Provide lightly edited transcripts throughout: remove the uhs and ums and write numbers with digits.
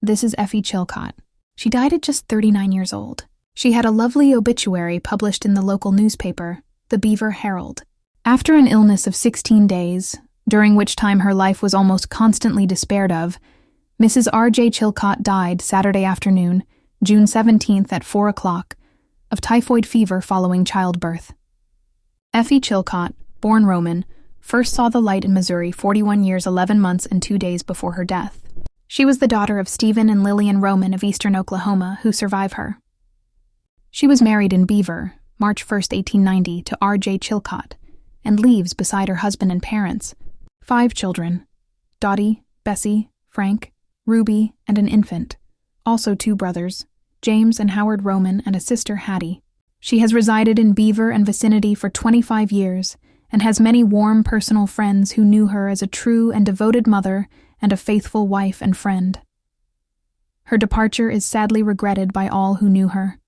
This is Effie Chilcott. She died at just 39 years old. She had a lovely obituary published in the local newspaper, the Beaver Herald. After an illness of 16 days, during which time her life was almost constantly despaired of, Mrs. R.J. Chilcott died Saturday afternoon, June 17th at 4 o'clock, of typhoid fever following childbirth. Effie Chilcott, born Roman, first saw the light in Missouri 41 years, 11 months, and 2 days before her death. She was the daughter of Stephen and Lillian Roman of eastern Oklahoma, who survive her. She was married in Beaver, March 1, 1890, to R.J. Chilcott, and leaves beside her husband and parents 5 children: Dottie, Bessie, Frank, Ruby, and an infant. Also 2 brothers, James and Howard Roman, and a sister, Hattie. She has resided in Beaver and vicinity for 25 years and has many warm personal friends who knew her as a true and devoted mother and a faithful wife and friend. Her departure is sadly regretted by all who knew her.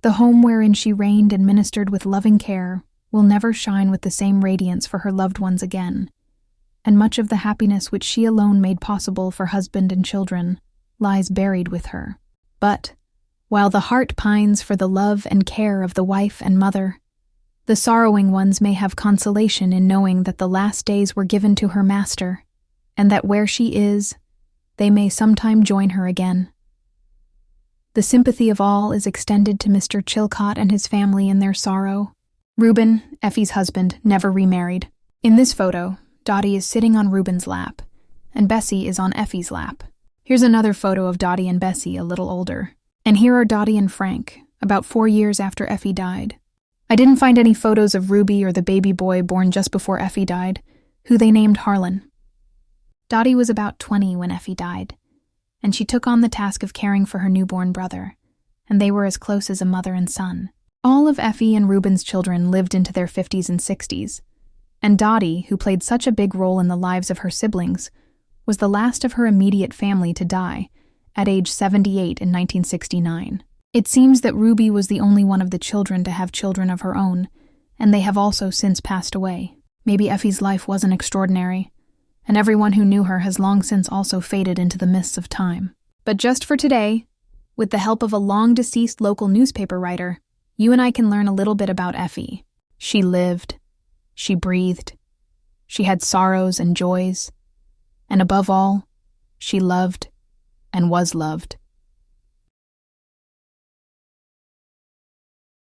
The home wherein she reigned and ministered with loving care will never shine with the same radiance for her loved ones again, and much of the happiness which she alone made possible for husband and children lies buried with her. But, while the heart pines for the love and care of the wife and mother, the sorrowing ones may have consolation in knowing that the last days were given to her master, and that where she is, they may sometime join her again. The sympathy of all is extended to Mr. Chilcott and his family in their sorrow. Reuben, Effie's husband, never remarried. In this photo, Dottie is sitting on Reuben's lap, and Bessie is on Effie's lap. Here's another photo of Dottie and Bessie a little older. And here are Dottie and Frank, about 4 years after Effie died. I didn't find any photos of Ruby or the baby boy born just before Effie died, who they named Harlan. Dottie was about 20 when Effie died, and she took on the task of caring for her newborn brother, and they were as close as a mother and son. All of Effie and Reuben's children lived into their 50s and 60s, and Dottie, who played such a big role in the lives of her siblings, was the last of her immediate family to die, at age 78 in 1969. It seems that Ruby was the only one of the children to have children of her own, and they have also since passed away. Maybe Effie's life wasn't extraordinary, and everyone who knew her has long since also faded into the mists of time. But just for today, with the help of a long-deceased local newspaper writer, you and I can learn a little bit about Effie. She lived, she breathed, she had sorrows and joys, and above all, she loved and was loved.